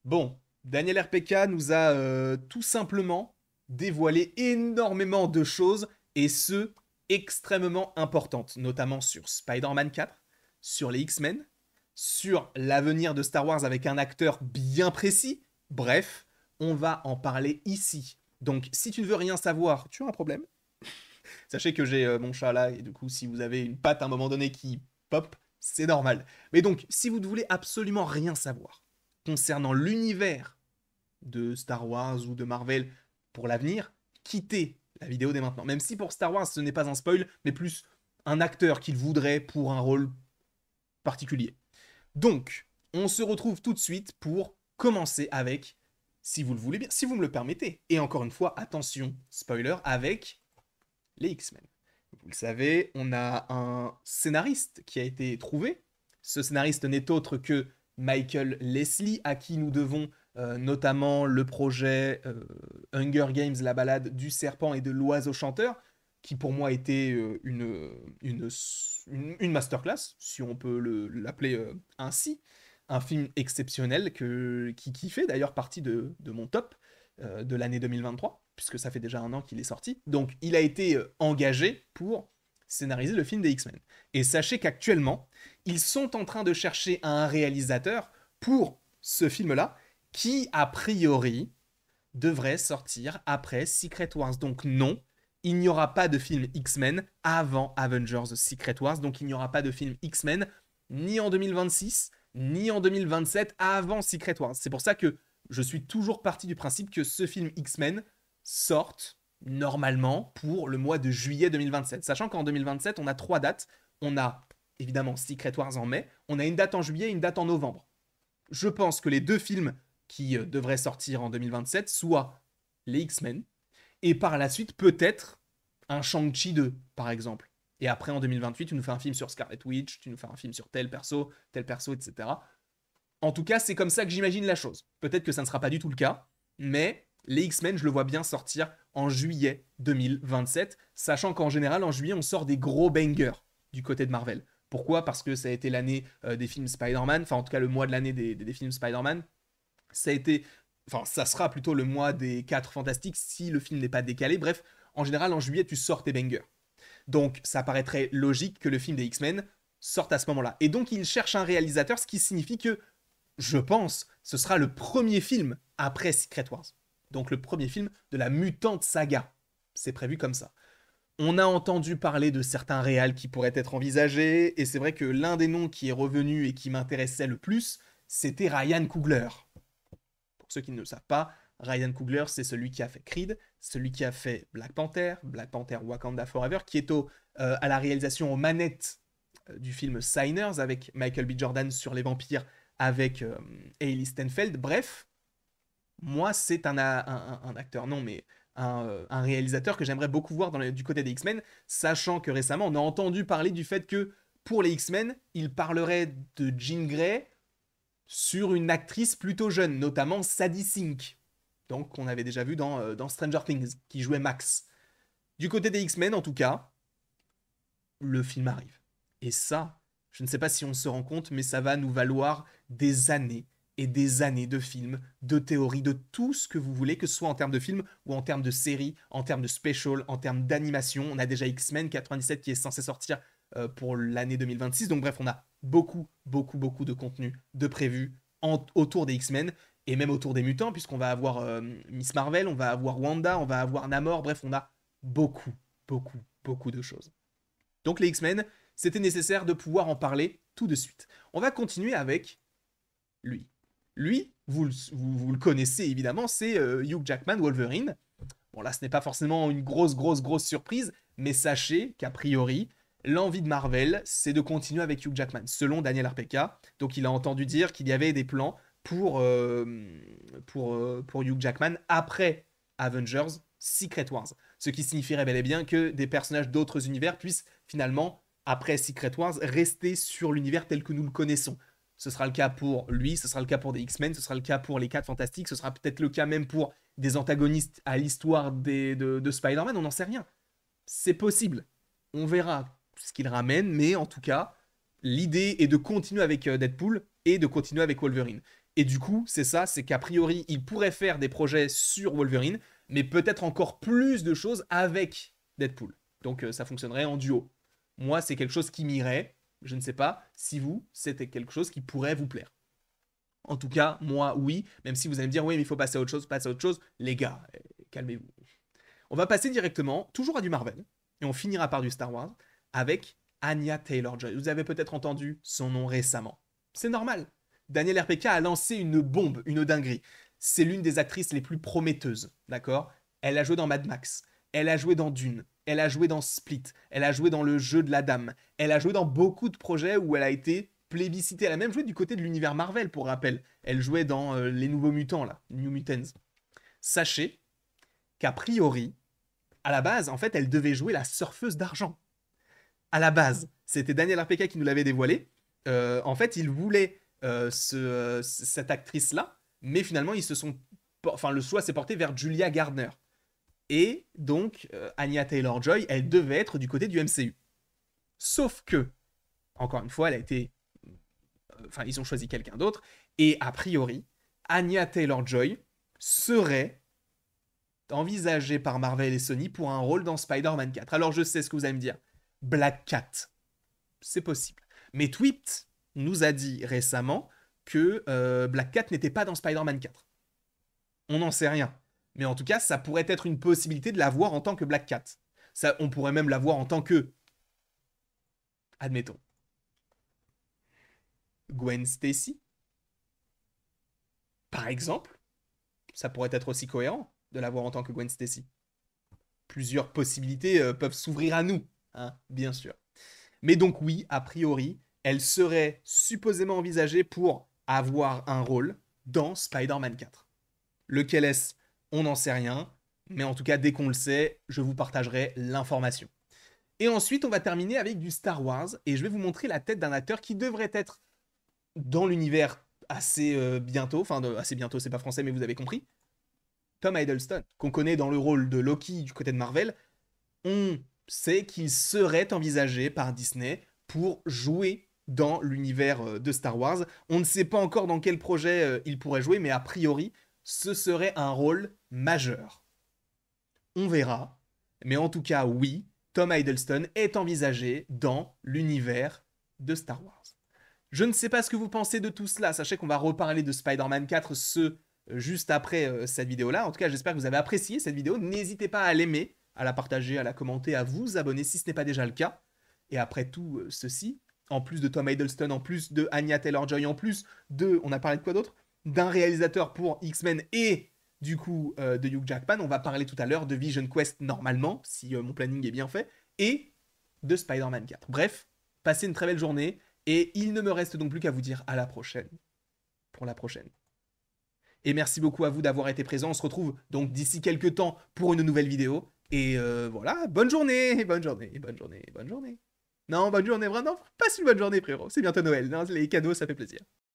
Bon, Daniel RPK nous a tout simplement dévoilé énormément de choses, et ce, extrêmement importantes, notamment sur Spider-Man 4, sur les X-Men, sur l'avenir de Star Wars avec un acteur bien précis. Bref, on va en parler ici. Donc, si tu ne veux rien savoir, tu as un problème. Sachez que j'ai mon chat là, et du coup, si vous avez une patte à un moment donné qui pop, c'est normal. Mais donc, si vous ne voulez absolument rien savoir concernant l'univers de Star Wars ou de Marvel pour l'avenir, quittez la vidéo dès maintenant. Même si pour Star Wars, ce n'est pas un spoil, mais plus un acteur qu'il voudrait pour un rôle particulier. Donc, on se retrouve tout de suite pour commencer avec, si vous le voulez bien, si vous me le permettez. Et encore une fois, attention, spoiler, avec les X-Men. Vous le savez, on a un scénariste qui a été trouvé. Ce scénariste n'est autre que Michael Leslie, à qui nous devons notamment le projet Hunger Games, la balade du serpent et de l'oiseau chanteur, qui pour moi était une masterclass, si on peut l'appeler ainsi. Un film exceptionnel qui fait d'ailleurs partie de mon top de l'année 2023, puisque ça fait déjà un an qu'il est sorti. Donc il a été engagé pour scénariser le film des X-Men. Et sachez qu'actuellement, ils sont en train de chercher un réalisateur pour ce film-là, qui a priori devrait sortir après Secret Wars. Donc non, il n'y aura pas de film X-Men avant Avengers Secret Wars. Donc il n'y aura pas de film X-Men ni en 2026, ni en 2027 avant Secret Wars. C'est pour ça que je suis toujours parti du principe que ce film X-Men sorte normalement pour le mois de juillet 2027. Sachant qu'en 2027, on a 3 dates. On a évidemment Secret Wars en mai, on a une date en juillet et une date en novembre. Je pense que les 2 films qui devraient sortir en 2027 soient les X-Men, et par la suite peut-être un Shang-Chi 2, par exemple. Et après, en 2028, tu nous fais un film sur Scarlet Witch, tu nous fais un film sur tel perso, etc. En tout cas, c'est comme ça que j'imagine la chose. Peut-être que ça ne sera pas du tout le cas, mais les X-Men, je le vois bien sortir en juillet 2027, sachant qu'en général, en juillet, on sort des gros bangers du côté de Marvel. Pourquoi? Parce que ça a été l'année des films Spider-Man, enfin en tout cas le mois de l'année des films Spider-Man. Ça a été, enfin ça sera plutôt le mois des 4 Fantastiques si le film n'est pas décalé. Bref, en général, en juillet, tu sors tes bangers. Donc ça paraîtrait logique que le film des X-Men sorte à ce moment-là. Et donc il cherche un réalisateur, ce qui signifie que je pense, ce sera le premier film après Secret Wars. Donc le premier film de la mutante saga. C'est prévu comme ça. On a entendu parler de certains réals qui pourraient être envisagés, et c'est vrai que l'un des noms qui est revenu et qui m'intéressait le plus, c'était Ryan Coogler. Pour ceux qui ne le savent pas, Ryan Coogler, c'est celui qui a fait Creed, celui qui a fait Black Panther Wakanda Forever, qui est à la réalisation aux manettes du film Signers avec Michael B. Jordan sur les vampires avec Hailey Steinfeld. Bref, moi, c'est un acteur, non, mais un réalisateur que j'aimerais beaucoup voir du côté des X-Men, sachant que récemment, on a entendu parler du fait que pour les X-Men, il parlerait de Jean Grey sur une actrice plutôt jeune, notamment Sadie Sink, donc qu'on avait déjà vu dans Stranger Things, qui jouait Max. Du côté des X-Men, en tout cas, le film arrive. Et ça, je ne sais pas si on se rend compte, mais ça va nous valoir des années et des années de films, de théories, de tout ce que vous voulez, que ce soit en termes de films ou en termes de séries, en termes de special, en termes d'animation. On a déjà X-Men 97 qui est censé sortir pour l'année 2026. Donc bref, on a beaucoup de contenu de prévu autour des X-Men et même autour des mutants, puisqu'on va avoir Miss Marvel, on va avoir Wanda, on va avoir Namor. Bref, on a beaucoup de choses. Donc les X-Men, c'était nécessaire de pouvoir en parler tout de suite. On va continuer avec lui. Lui, vous le connaissez évidemment, c'est Hugh Jackman, Wolverine. Bon là, ce n'est pas forcément une grosse surprise, mais sachez qu'a priori, l'envie de Marvel, c'est de continuer avec Hugh Jackman, selon Daniel RPK. Donc il a entendu dire qu'il y avait des plans pour Hugh Jackman après Avengers Secret Wars. Ce qui signifierait bel et bien que des personnages d'autres univers puissent finalement, après Secret Wars, rester sur l'univers tel que nous le connaissons. Ce sera le cas pour lui, ce sera le cas pour des X-Men, ce sera le cas pour les 4 Fantastiques, ce sera peut-être le cas même pour des antagonistes à l'histoire de Spider-Man, on n'en sait rien. C'est possible. On verra ce qu'il ramène, mais en tout cas, l'idée est de continuer avec Deadpool et de continuer avec Wolverine. Et du coup, c'est ça, c'est qu'a priori, il pourrait faire des projets sur Wolverine, mais peut-être encore plus de choses avec Deadpool. Donc ça fonctionnerait en duo. Moi, c'est quelque chose qui m'irait. Je ne sais pas si vous, c'était quelque chose qui pourrait vous plaire. En tout cas, moi, oui. Même si vous allez me dire, oui, mais il faut passer à autre chose, passer à autre chose. Les gars, calmez-vous. On va passer directement, toujours à du Marvel, et on finira par du Star Wars, avec Anya Taylor-Joy. Vous avez peut-être entendu son nom récemment. C'est normal. Daniel RPK a lancé une bombe, une dinguerie. C'est l'une des actrices les plus prometteuses, d'accord? Elle a joué dans Mad Max, elle a joué dans Dune, elle a joué dans Split, elle a joué dans Le Jeu de la Dame, elle a joué dans beaucoup de projets où elle a été plébiscitée. Elle a même joué du côté de l'univers Marvel, pour rappel. Elle jouait dans Les Nouveaux Mutants, là, New Mutants. Sachez qu'a priori, à la base, en fait, elle devait jouer la surfeuse d'argent. À la base, c'était Daniel RPK qui nous l'avait dévoilé. En fait, il voulait cette actrice-là, mais finalement, enfin, le choix s'est porté vers Julia Gardner. Et donc, Anya Taylor-Joy, elle devait être du côté du MCU. Sauf que, encore une fois, elle a été... Enfin, ils ont choisi quelqu'un d'autre. Et a priori, Anya Taylor-Joy serait envisagée par Marvel et Sony pour un rôle dans Spider-Man 4. Alors, je sais ce que vous allez me dire. Black Cat. C'est possible. Mais Tweet nous a dit récemment que Black Cat n'était pas dans Spider-Man 4. On n'en sait rien. Mais en tout cas, ça pourrait être une possibilité de la voir en tant que Black Cat. Ça, on pourrait même la voir en tant que... Admettons. Gwen Stacy. Par exemple. Ça pourrait être aussi cohérent de la voir en tant que Gwen Stacy. Plusieurs possibilités peuvent s'ouvrir à nous, hein, bien sûr. Mais donc oui, a priori, elle serait supposément envisagée pour avoir un rôle dans Spider-Man 4. Lequel est-ce? On n'en sait rien, mais en tout cas, dès qu'on le sait, je vous partagerai l'information. Et ensuite, on va terminer avec du Star Wars, et je vais vous montrer la tête d'un acteur qui devrait être dans l'univers assez bientôt, enfin assez bientôt, c'est pas français, mais vous avez compris. Tom Hiddleston, qu'on connaît dans le rôle de Loki du côté de Marvel, on sait qu'il serait envisagé par Disney pour jouer dans l'univers de Star Wars. On ne sait pas encore dans quel projet il pourrait jouer, mais a priori, ce serait un rôle majeur. On verra, mais en tout cas, oui, Tom Hiddleston est envisagé dans l'univers de Star Wars. Je ne sais pas ce que vous pensez de tout cela. Sachez qu'on va reparler de Spider-Man 4 juste après cette vidéo-là. En tout cas, j'espère que vous avez apprécié cette vidéo. N'hésitez pas à l'aimer, à la partager, à la commenter, à vous abonner si ce n'est pas déjà le cas. Et après tout ceci, en plus de Tom Hiddleston, en plus de Anya Taylor-Joy, en plus de... On a parlé de quoi d'autre? D'un réalisateur pour X-Men et du coup de Hugh Jackman. On va parler tout à l'heure de Vision Quest normalement, si mon planning est bien fait, et de Spider-Man 4. Bref, passez une très belle journée. Et il ne me reste donc plus qu'à vous dire à la prochaine. Pour la prochaine. Et merci beaucoup à vous d'avoir été présents. On se retrouve donc d'ici quelques temps pour une nouvelle vidéo. Et voilà, bonne journée, bonne journée, bonne journée, bonne journée. Non, bonne journée, vraiment, passe une bonne journée, frérot. C'est bientôt Noël, non, les cadeaux, ça fait plaisir.